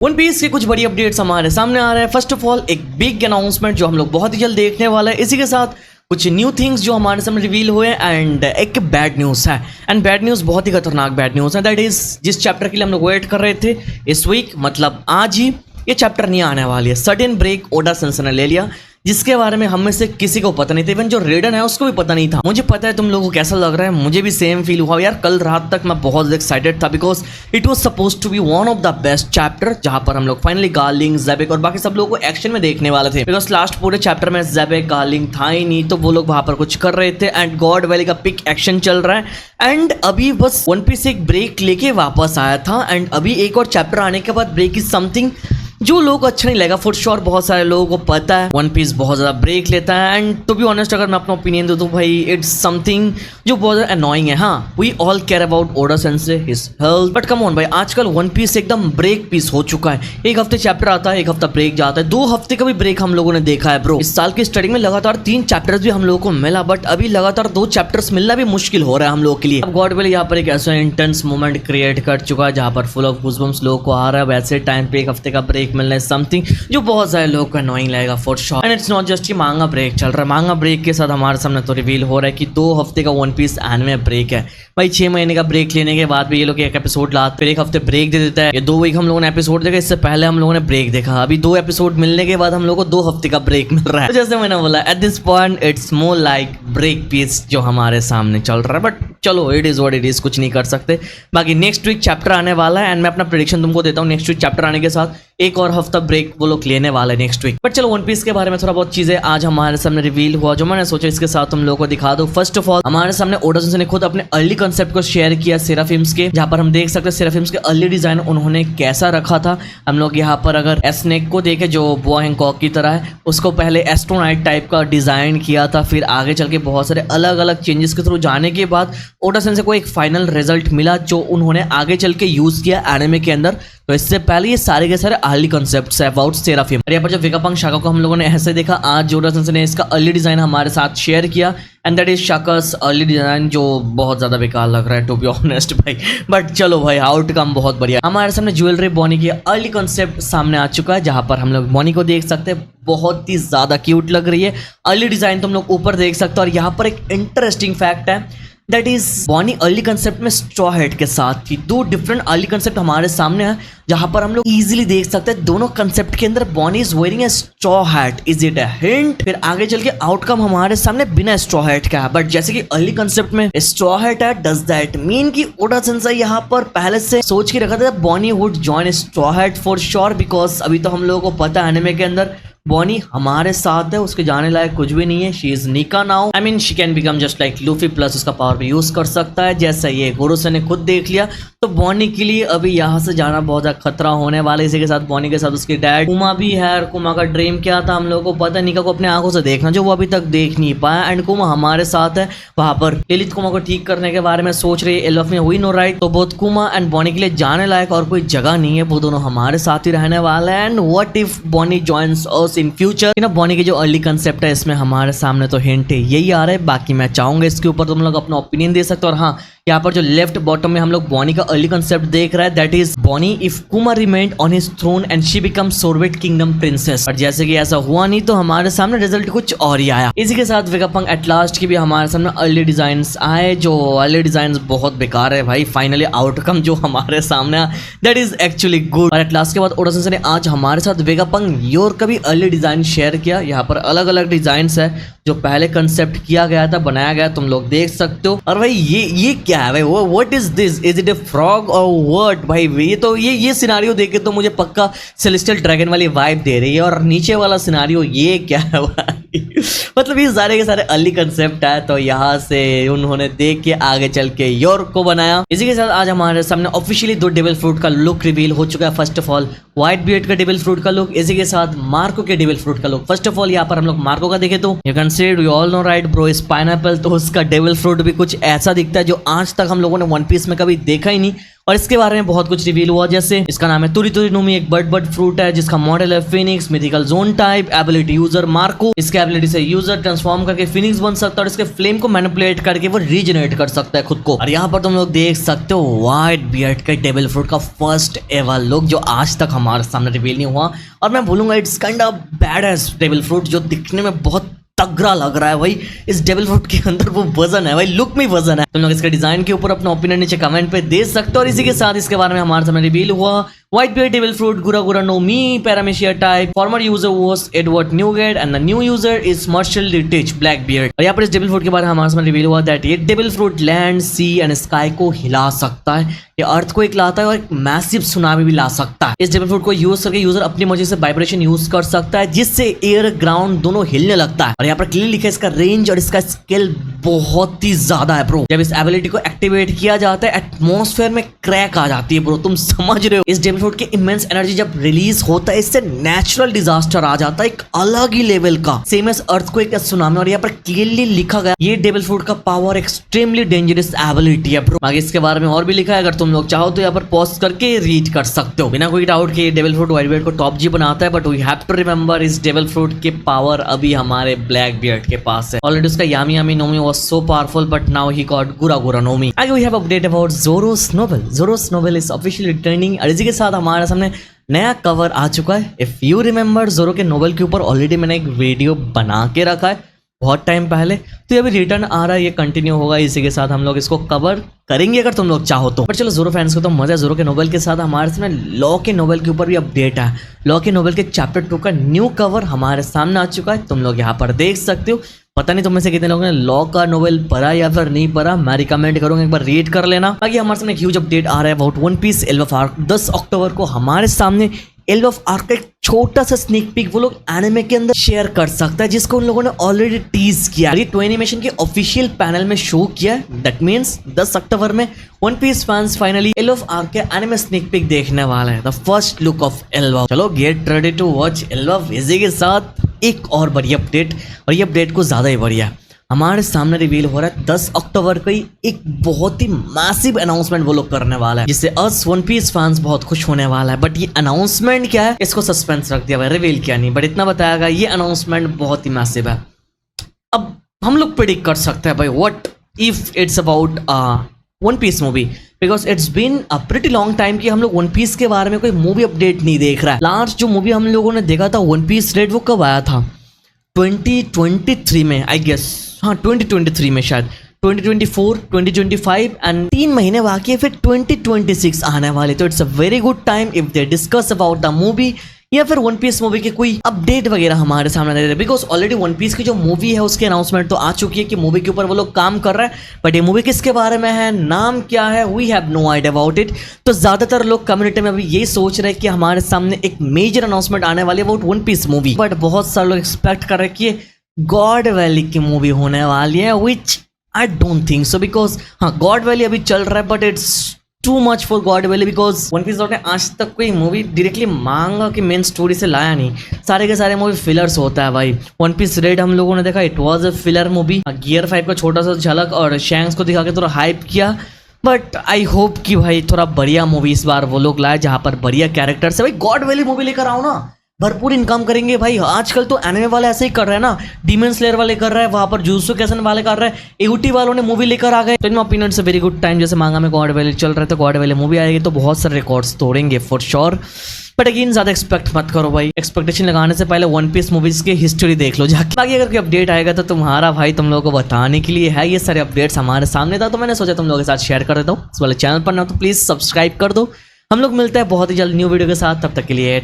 One piece के कुछ बड़ी अपडेट्स हमारे सामने आ रहे हैं। फर्स्ट ऑफ ऑल एक बिग अनाउंसमेंट जो हम लोग बहुत ही जल्द देखने वाला है। इसी के साथ कुछ न्यू थिंग्स जो हमारे सामने रिवील हुए एंड एक बैड न्यूज़ है। एंड बैड न्यूज़ बहुत ही खतरनाक बैड न्यूज़ है। दैट इज जिस चैप्टर के लिए हम लोग वेट कर रहे थे इस वीक, मतलब आज ही ये चैप्टर नहीं आने वाली है। सडन ब्रेक ओडा सेंसेई ने ले लिया, जिसके बारे में हम में से किसी को पता नहीं था। इवन जो रेडन है उसको भी पता नहीं था। मुझे पता है तुम लोगों को कैसा लग रहा है, मुझे भी सेम फील हुआ यार। कल रात तक मैं बहुत एक्साइटेड था because it was supposed to be one of the best chapter, जहां पर हम लोग फाइनली गार्लिंग, ज़ेबेक और बाकी सब लोगों को एक्शन में देखने वाले थे। बिकॉज लास्ट पूरे चैप्टर में ज़ेबेक गार्लिंग था ही नहीं, तो वो लोग वहां पर कुछ कर रहे थे एंड गॉड वैली का पिक एक्शन चल रहा है। एंड अभी बस वन पीस एक ब्रेक लेके वापस आया था एंड अभी एक और चैप्टर आने के बाद ब्रेक इज समथिंग जो लोगों को अच्छा नहीं लगेगा। फॉर श्योर बहुत सारे लोगों को पता है वन पीस बहुत ज़्यादा ब्रेक लेता है एंड टू बी ऑनेस्ट अगर मैं अपना ओपिनियन दूँ तो भाई इट्स समथिंग जो बहुत ज़्यादा अनोइंग है। हाँ, we all care about Oda sensei, his health, but come on भाई, आजकल वन पीस एकदम ब्रेक पीस हो चुका है। एक हफ्ते चैप्टर आता है, एक हफ्ता ब्रेक जाता है, 2 हफ्ते का भी ब्रेक हम लोगों ने देखा है ब्रो। इस साल की स्टार्टिंग में लगातार 3 चैप्टर्स भी हम लोगों को मिला, बट अभी लगातार 2 चैप्टर्स मिलना भी मुश्किल हो रहा है हम लोगों के लिए। अब गॉड वैली यहाँ पर एक ऐसा इंटेंस मोमेंट क्रिएट कर चुका है जहाँ पर फुल ऑफ गूज़बम्स लोगों को आ रहा है। वैसे टाइम पे एक हफ्ते का ब्रेक मिलना है समथिंग जो बहुत सारे लोगों को अनोइंग लगेगा for sure. And it's not just कि मांगा ब्रेक चल रहा है, मांगा ब्रेक के साथ हमारे सामने तो रिवील हो रहा है कि 2 हफ्ते का वन पीस एनिमे ब्रेक है। भाई 6 महीने का ब्रेक लेने के बाद भी ये लोग एक एपिसोड लाते, फिर 1 हफ्ते ब्रेक दे देता है। ये 2 वीक हम लोगों ने एपिसोड देखा, इससे पहले हम लोगों ने ब्रेक देखा। अभी 2 एपिसोड मिलने के बाद हम लोगों को 2 हफ्ते का ब्रेक मिल रहा है। तो जैसे मैंने बोला at this point it's more like break piece जो हमारे सामने चल रहा है। बट चलो it is what it is, कुछ नहीं कर सकते। बाकी नेक्स्ट वीक चैप्टर आने वाला है एंड मैं अपना प्रेडिक्शन तुमको देता हूँ। नेक्स्ट वीक चैप्टर आने के साथ एक और हफ्ता ब्रेक वो लोग लेने वाले हैं नेक्स्ट वीक। बट चलो वन पीस के बारे में थोड़ा बहुत चीजें आज हमारे सामने रिवील हुआ जो मैंने सोचा इसके साथ तुम लोगों को दिखा दो। फर्स्ट ऑफ ऑल हमारे सामने ओडा सेंसेई ने खुद अपने अर्ली कंसेप्ट को शेयर किया सेराफिम्स के, जहां पर हम देख सकते हैं सेराफिम्स के अर्ली डिजाइन उन्होंने कैसा रखा था। हम लोग यहाँ पर अगर एस्नेक को देखे जो बोआ हैंकॉक की तरह है, उसको पहले एस्ट्रोनाइट टाइप का डिजाइन किया था, फिर आगे चल के बहुत सारे अलग अलग चेंजेस के थ्रू जाने के बाद ओडा सेंसेई को एक फाइनल रिजल्ट मिला जो उन्होंने आगे चल के यूज किया एनिमे के अंदर। तो इससे पहले ये सारे के सारे अर्ली कॉन्सेप्ट्स है अबाउट सेराफिम। और यहाँ पर जो वेगापंक शाका को हम लोगों ने ऐसे देखा, आज ओडा सेंसेई ने इसका अर्ली डिजाइन हमारे साथ शेयर किया and that is Shakas early design जो बहुत ज्यादा बेकार लग रहा है टू बी ऑनेस्ट भाई। बट चलो भाई आउटकम बहुत बढ़िया। हमारे सामने ज्वेलरी बॉनी की अर्ली कॉन्सेप्ट सामने आ चुका है, जहां पर हम लोग बॉनी को देख सकते हैं, बहुत ही ज्यादा क्यूट लग रही है। अर्ली डिजाइन तुम लोग ऊपर देख सकते हो। और यहाँ पर एक इंटरेस्टिंग फैक्ट है that is Bonney early concept में स्ट्रॉ हेड के साथ थी। 2 डिफरेंट अर्ली कंसेप्ट हमारे सामने है जहां पर हम लोग इजीली देख सकते हैं दोनों कंसेप्ट के अंदर Bonney is wearing a straw hat. Is it a hint? फिर आगे चल के आउटकम हमारे सामने बिना स्ट्रॉ हैट का है, बट जैसे कि अर्ली कंसेप्ट में स्ट्रॉ हैट है, डज दैट मीन कि ओडा सेंसेई यहाँ पर पहले से सोच के रखा था Bonney would join straw hat for sure. Because अभी तो हम लोगों को पता है एनिमे के अंदर बॉनी हमारे साथ है, उसके जाने लायक कुछ भी नहीं है। शी इज निका now, I mean she can become just like Luffy plus उसका पावर भी यूज कर सकता है, जैसा ये गोरोसे ने खुद देख लिया। तो बॉनी के लिए अभी यहाँ से जाना बहुत ज्यादा खतरा होने वाला है। इसी के साथ बॉनी के साथ उसकी डैड कुमा भी है और कुमा का ड्रीम क्या था हम लोगों को पता है, निका को अपने आंखों से देखना जो वो अभी तक देख नहीं पाया। एंड कुमा हमारे साथ है वहां पर, लिलित कुमा को ठीक करने के बारे में सोच रही है एल्फ में, हुई नो राइट। तो बोथ कुमा एंड बॉनी के लिए जाने लायक और कोई जगह नहीं है, वो दोनों हमारे साथ ही रहने वाले हैं। And what if Bonney joins us in future? Bonney की जो अर्ली कंसेप्ट है इसमें हमारे सामने तो हिंट है यही आ रहा है। बाकी मैं चाहूंगा इसके ऊपर तुम लोग अपना ओपिनियन दे सकते हो। और हाँ, यहाँ पर जो लेफ्ट बॉटम में हम लोग बॉनी का अर्ली कंसेप्ट देख रहा है that is Bonney if Kuma remained on his throne and she become Sorbet kingdom princess. और जैसे कि ऐसा हुआ नहीं तो हमारे सामने रिजल्ट कुछ और ही आया। इसी के साथ वेगापंक एट लास्ट की भी हमारे सामने अर्ली डिजाइन्स आए, जो अर्ली डिजाइन्स बहुत बेकार है भाई। फाइनली आउटकम जो हमारे सामने आया दैट इज एक्चुअली गुड। और एट लास्ट के बाद ओडा सेंसेई ने आज हमारे साथ वेगापंक योर का भी अर्ली डिजाइन शेयर किया। यहाँ पर अलग अलग डिजाइन्स है जो पहले कंसेप्ट किया गया था, बनाया गया, तुम लोग देख सकते हो। और भाई ये क्या है भाई, वो what is this? Is it A frog और व्हाट? भाई ये तो ये सिनारियो देख के तो मुझे पक्का सेलेस्टियल ड्रैगन वाली वाइब दे रही है। और नीचे वाला सिनारियो ये क्या है भाई? मतलब ये सारे के सारे अर्ली कंसेप्ट है, तो यहाँ से उन्होंने देख के आगे चल के योर को बनाया। इसी के साथ आज हमारे सामने ऑफिशियली 2 डेविल फ्रूट का लुक रिवील हो चुका है। First of all white beard का डेविल फ्रूट का लुक, इसी के साथ मार्को के डेविल फ्रूट का लुक। फर्स्ट ऑफ ऑल यहाँ पर हम लोग मार्को का देखे तो you can say you all know right bro is pineapple, तो उसका डेविल फ्रूट भी कुछ ऐसा दिखता है जो आज तक हम लोगों ने वन पीस में कभी देखा ही नहीं। और इसके बारे में बहुत कुछ रिवील हुआ, जैसे इसका नाम है तुरी तुरी नोमी, एक बर्ड फ्रूट है जिसका मॉडल है Phoenix, mythical zone type, ability user Marco. इसके एबिलिटी से यूजर ट्रांसफॉर्म करके फिनिक्स बन सकता है और इसके फ्लेम को मैनिपुलेट करके वो रीजनरेट कर सकता है खुद को। और यहाँ पर तुम लोग देख सकते हो व्हाइट बियर्ड के डेविल फ्रूट का फर्स्ट एवर लुक जो आज तक हमारे सामने रिवील नहीं हुआ। और मैं बोलूंगा it's kind of badass devil fruit जो दिखने में बहुत तगड़ा लग रहा है भाई। इस डेविल फ्रूट के अंदर वो वजन है भाई, लुक में वजन है। तुम लोग इसके डिजाइन के ऊपर अपना ओपिनियन नीचे कमेंट पे दे सकते हो। और इसी के साथ इसके बारे में हमारे सामने रिवील हुआ white beard devil fruit Gura Gura no Mi paramecia type. Former user was Edward Newgate and the new user is Marshall D Teach Blackbeard. और यहाँ पर इस डेविल फ्रूट के बारे में हमारे सामने रिवील हुआ दैट ये devil fruit land, sea and sky को हिला सकता है, ये अर्थ को एक लाता है और एक मैसिव सुनामी भी ला सकता है। इस डेविल फ्रूट को यूज करके यूजर अपनी मर्जी से वाइब्रेशन यूज कर सकता है जिससे एयर ग्राउंड दोनों हिलने लगता है। और यहाँ पर क्लियर लिखा है इसका रेंज और इसका स्केल बहुत ही ज्यादा है ब्रो। जब इस एबिलिटी को एक्टिवेट किया जाता है एटमॉस्फेयर में क्रैक आ जाती है ब्रो, तुम समझ रहे हो। इस डेविल फ्रूट के इमेंस एनर्जी जब रिलीज होता है इससे नेचुरल डिजास्टर आ जाता है एक अलग ही लेवल का, सेम एज अर्थक्वेक या सुनामी। और यहाँ पर क्लियरली लिखा गया ये डेविल फ्रूट का पावर एक्सट्रीमली डेंजरस एबिलिटी है ब्रो। आगे इसके बारे में और भी लिखा है, अगर तुम लोग चाहो तो यहाँ पर पॉज करके रीड कर सकते हो। बिना कोई डाउट के डेविल फ्रूट व्हाइट बियर्ड को टॉप जी बनाता है, but we have to remember इस डेविल फ्रूट के पावर अभी हमारे ब्लैक बियर्ड के पास है। ऑलरेडी उसका Yami Yami Nomi was so powerful but now he got Gura Gura Nomi. आगे we have update about Zoro's noble. Zoro's noble is officially returning और इसी के साथ हमारे सामने नया कवर आ चुका है। इफ यू रिमेंबर ज़ोरो के नोबल के ऊपर ऑलरेडी मैंने एक वीडियो बना के रखा है बहुत टाइम पहले, तो ये अभी रिटर्न आ रहा है, ये कंटिन्यू होगा। इसी के साथ हम लोग इसको कवर करेंगे अगर तुम लोग चाहो तो। पर चलो ज़ोरो फैंस को तो मजा है। ज़ोरो के नोबल के साथ हमारे सामने लॉ के नोबल के ऊपर भी अपडेट है। लॉ के नोबल के चैप्टर 2 का न्यू कवर हमारे सामने आ चुका है, तुम लोग यहाँ पर देख सकते हो। पता नहीं तुम में से कितने लोगों ने लॉ का नोवेल पढ़ा या फिर नहीं पढ़ा, मैं रिकमेंड करूंगा एक बार रीड कर लेना। बाकी हमारे सामने एक ह्यूज अपडेट आ रहा है about One Piece Elbaf arc. 10 अक्टूबर को हमारे सामने एल्व ऑफ आर्क का एक छोटा सा स्नीक पीक वो लोग एनिमे के अंदर शेयर कर सकता है जिसको उन लोगों ने ऑलरेडी टीज किया। ये टू एनिमेशन के ऑफिशियल पैनल में शो किया है। दैट मींस 10 अक्टूबर में One Piece fans finally Elbaf arc के एनिमे स्नीक पीक देखने वाला है, the first look of Elbaf. चलो get ready to watch Elbaf. इसी के साथ एक और बड़ी अपडेट, और ये अपडेट को ज्यादा ही बढ़िया है, हमारे सामने रिवील हो रहा है 10 अक्टूबर को ही एक बहुत ही मैसिव अनाउंसमेंट वो लोग करने वाला है जिससे अस वन पीस फैंस बहुत खुश होने वाला है। बट ये अनाउंसमेंट क्या है इसको सस्पेंस रख दिया भाई, रिवील किया नहीं, बट इतना बताया गया ये अनाउंसमेंट बहुत ही मैसिव है। अब हम लोग प्रेडिक्ट कर सकते हैं भाई what if it's about One Piece movie, because it's been a pretty long time कि हम लोग वन पीस के बारे में कोई मूवी अपडेट नहीं देख रहा है। लास्ट जो मूवी हम लोगों ने देखा था वन पीस रेड, वो कब आया था? 2023 में आई गेस, हाँ 2023 में शायद, 2024, 2025 एंड 3 महीने बाकी है फिर 2026 आने वाले। तो it's a very good time if they discuss about the movie या फिर वन पीस मूवी के कोई अपडेट वगैरह हमारे सामने दे रहे, बिकॉज ऑलरेडी वन पीस की जो मूवी है उसकी अनाउंसमेंट तो आ चुकी है कि मूवी के ऊपर वो लोग काम कर रहे हैं, बट ये मूवी किसके बारे में है, नाम क्या है, we have no idea about it. तो ज्यादातर लोग कम्युनिटी में अभी यही सोच रहे हैं कि हमारे सामने एक मेजर अनाउंसमेंट आने वाली है about One Piece movie, but बहुत सारे लोग एक्सपेक्ट कर रहे हैं कि गॉड वैली की मूवी होने वाली है, which I don't think so, because हाँ गॉड वैली अभी चल रहा है but it's too much for God Valley, because One Piece ने आज तक कोई मूवी डायरेक्टली मांगा कि मेन स्टोरी से लाया नहीं, सारे के सारे मूवी फिलर्स होता है भाई। वन पीस रेड हम लोगों ने देखा, it was a filler movie, gear 5 का छोटा सा झलक और शैंक्स को दिखा के थोड़ा हाइप किया, बट आई होप कि भाई थोड़ा बढ़िया मूवी इस बार वो लोग लाए जहाँ पर बढ़िया कैरेक्टर्स है। भाई गॉड वैली मूवी लेकर आओ ना, भरपूर इनकम करेंगे भाई। आजकल तो एनिमे वाले ऐसे ही कर रहे हैं ना, डीमन स्लेयर वाले कर रहे हैं, वहां पर जुजुत्सु काइसेन वाले कर रहे हैं, एयूटी वालों ने मूवी लेकर आ गए। तो इन ओपिनियन से वेरी गुड टाइम, जैसे मांगा में गॉड वैली चल रहा है तो गॉड वैली मूवी आएगी तो बहुत सारे रिकॉर्ड्स तोड़ेंगे फॉर श्योर। बट अगेन ज्यादा एक्सपेक्ट मत करो भाई, एक्सपेक्टेशन लगाने से पहले वन पीस मूवीज की हिस्ट्री देख लो जाके। बाकी अगर कोई अपडेट आएगा तो तुम्हारा भाई तुम लोगों को बताने के लिए है, ये सारे अपडेट्स हमारे सामने था तो मैंने सोचा तुम लोगों के साथ शेयर कर देता हूँ। इस वाले चैनल पर ना तो प्लीज सब्सक्राइब कर दो। हम लोग मिलते हैं बहुत ही जल्द न्यू वीडियो के साथ, तब तक के लिए